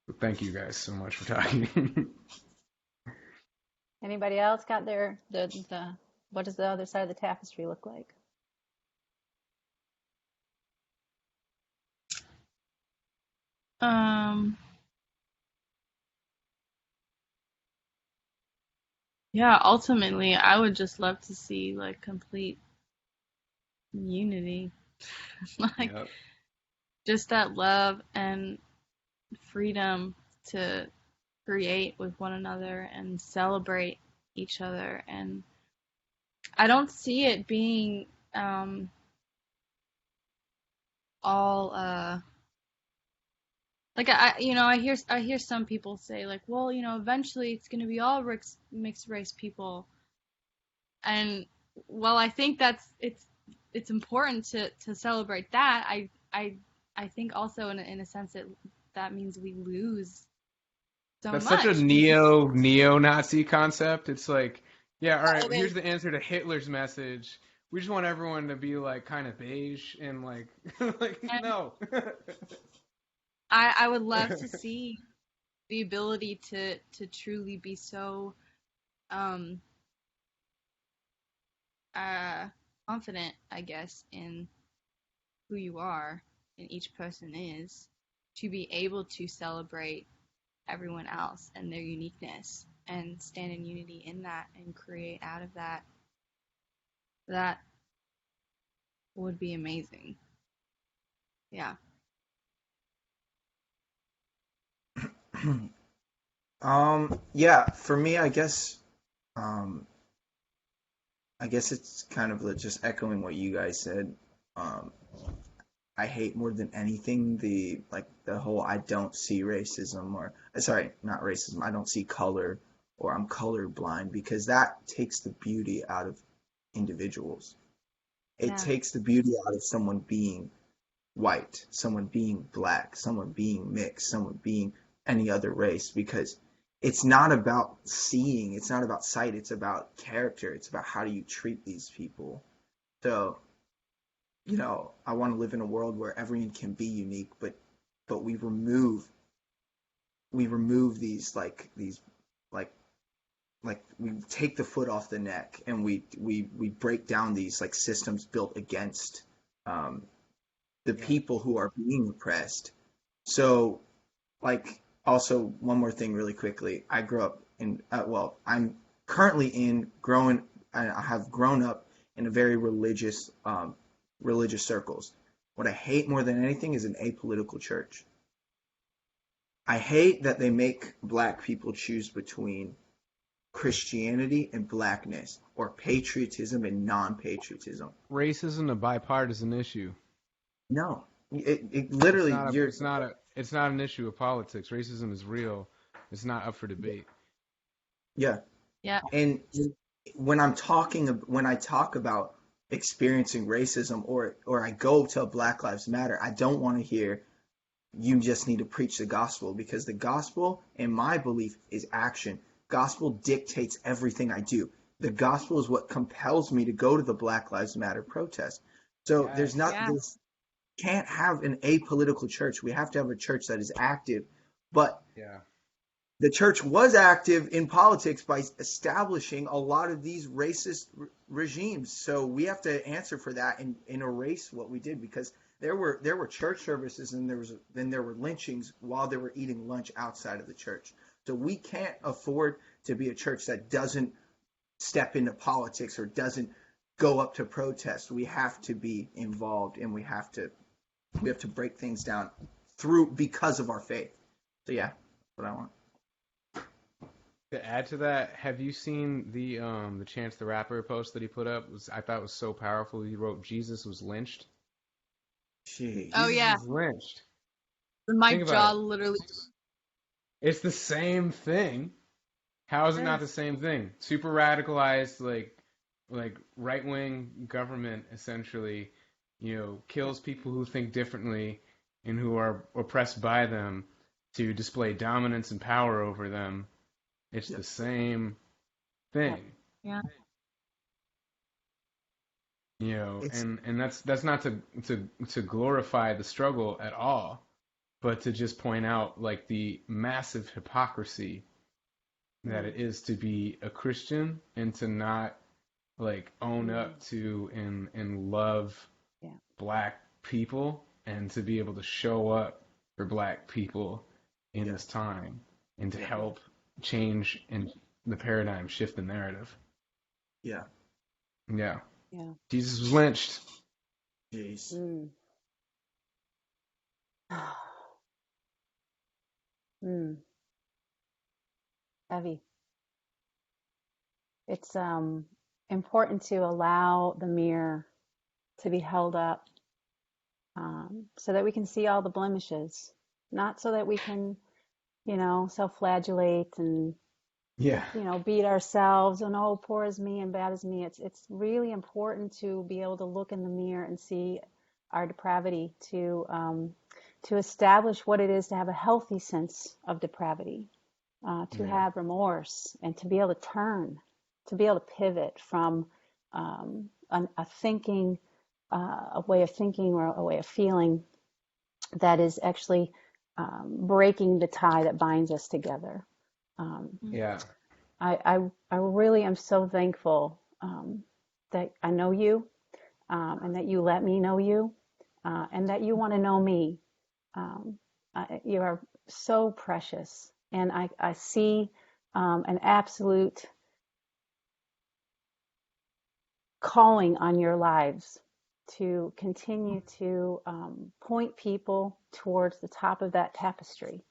But thank you guys so much for talking. Anybody else got the what does the other side of the tapestry look like? Um, yeah, ultimately, I would just love to see like complete unity, like Yep. just that love and freedom to create with one another and celebrate each other. And I don't see it being all like I hear some people say like, well, eventually it's going to be all mixed race people. And while I think it's important to celebrate that, I think also in a sense that means we lose so That's such a much. neo-Nazi concept. It's like, yeah, all right, It here's is. the answer to Hitler's message. We just want everyone to be like kind of beige and like like And no. I would love to see the ability to truly be so um uh confident, I guess, in who you are and each person is, to be able to celebrate everyone else and their uniqueness and stand in unity in that and create out of that. That would be amazing. Yeah. Yeah, for me, um, I guess it's kind of just echoing what you guys said. Um, I hate more than anything the whole I don't see racism, or sorry, not racism. I don't see color, or I'm color blind, because that takes the beauty out of individuals. It Yeah. takes the beauty out of someone being white, someone being black, someone being mixed, someone being any other race, because it's not about seeing, it's not about sight, it's about character. It's about how do you treat these people. So, I want to live in a world where everyone can be unique, but we remove these like we take the foot off the neck, and we break down these like systems built against um, the Yeah. people who are being oppressed. So, like, also one more thing really quickly. I grew up in I'm currently in growing. I have grown up in a very religious circles. What I hate more than anything is an apolitical church. I hate that they make black people choose between Christianity and blackness, or patriotism and non-patriotism. Racism a bipartisan issue. No, it It's literally not a you're it's not a it's not an issue of politics. Racism is real. It's not up for debate. yeah. Yeah. And when I talk about experiencing racism, or I go to Black Lives Matter, I don't want to hear you just need to preach the gospel, because the gospel, in my belief, is action. Gospel dictates everything I do. The gospel is what compels me to go to the Black Lives Matter protest. So Yes. there's can't have an apolitical church. We have to have a church that is active. But Yeah. the church was active in politics by establishing a lot of these racist regimes. So we have to answer for that and erase what we did, because there were church services, and there were lynchings while they were eating lunch outside of the church. So we can't afford to be a church that doesn't step into politics or doesn't go up to protest. We have to be involved, and we have to break things down because of our faith. So yeah, that's what I want. To add to that, have you seen the Chance the Rapper post that he put up? I thought was so powerful. He wrote Jesus was lynched. Jeez. Oh Jesus yeah. was lynched. My Think about jaw it. literally. It's the same thing. How is it not the Yes. same thing? Super radicalized, like right wing government essentially, Yeah. kills people who think differently and who are oppressed by them to display dominance and power over them. It's Yep. the same Yeah. thing. Yeah. It's And that's not to glorify the struggle at all, but to just point out like the massive hypocrisy that Mm. it is to be a Christian and to not like own Mm. up to and love Yeah. black people, and to be able to show up for black people in yeah, this time, and to yeah, Yeah. help change and the paradigm, shift the narrative. yeah. Yeah. Yeah. Jesus was lynched. Jeez. Mm. Mm. Heavy. It's important to allow the mirror to be held up, so that we can see all the blemishes, not so that we can, self-flagellate and, Yeah. beat ourselves and, oh, poor is me and bad is me. It's really important to be able to look in the mirror and see our depravity, to establish what it is to have a healthy sense of depravity, to Yeah. have remorse, and to be able to turn, to be able to pivot from a thinking, a way of thinking or a way of feeling that is actually breaking the tie that binds us together. Um, Yeah. I really am so thankful that I know you, and that you let me know you, and that you want to know me. You are so precious, and I see an absolute calling on your lives to continue to point people towards the top of that tapestry.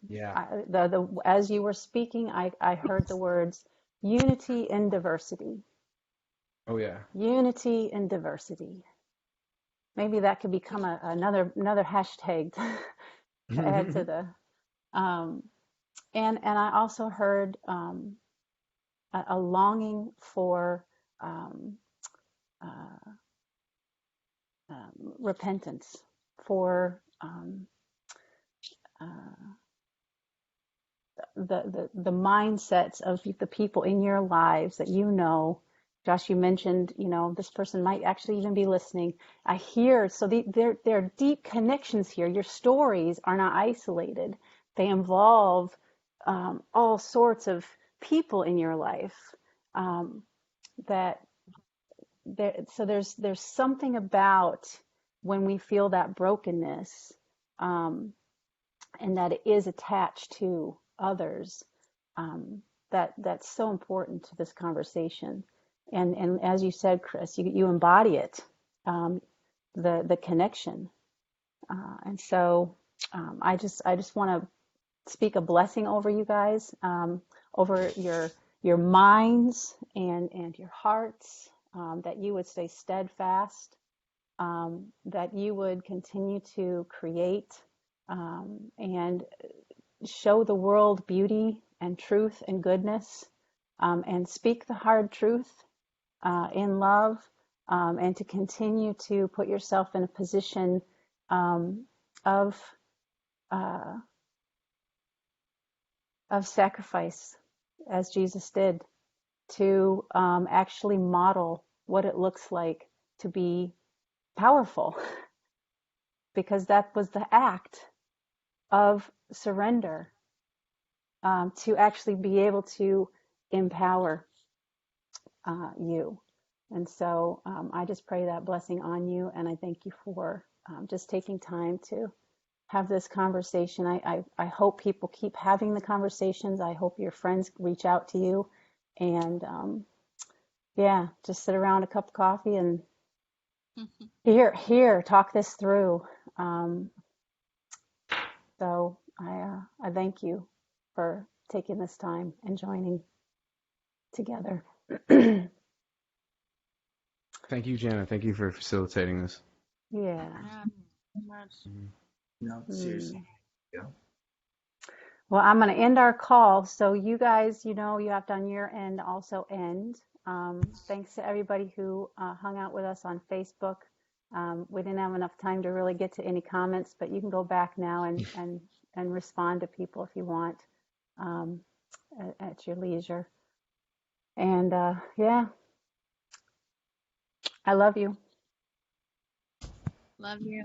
Yeah. As you were speaking, I heard the words unity in diversity. Oh yeah. Unity in diversity. Maybe that could become another hashtag to add to the. Um, and I also heard a longing for um, repentance, for uh, the mindsets of the people in your lives that you know. Josh, you mentioned, this person might actually even be listening. I hear, so there are deep connections here. Your stories are not isolated. They involve all sorts of people in your life. That so there's something about when we feel that brokenness, and that it is attached to others, that's so important to this conversation. And as you said, Chris, you embody it, the connection. And so I just want to speak a blessing over you guys, over your minds and your hearts, that you would stay steadfast, that you would continue to create, and show the world beauty and truth and goodness, and speak the hard truth in love, and to continue to put yourself in a position of uh, sacrifice, as Jesus did, to actually model what it looks like to be powerful, because that was the act of surrender, to actually be able to empower you. And so I just pray that blessing on you, and I thank you for just taking time to have this conversation. I hope people keep having the conversations. I hope your friends reach out to you, and just sit around a cup of coffee and talk this through. So I thank you for taking this time and joining together. Thank you, Jana. Thank you for facilitating this. Yeah. So much. No, seriously. Yeah. Well, I'm going to end our call. So you guys, you have to on your end also end. Thanks to everybody who hung out with us on Facebook. We didn't have enough time to really get to any comments, but you can go back now and respond to people if you want, at your leisure. And I love you. Love you.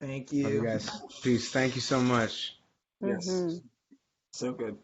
Thank Love you you. guys. Peace. Thank you so much. Yes. Mm-hmm. So good.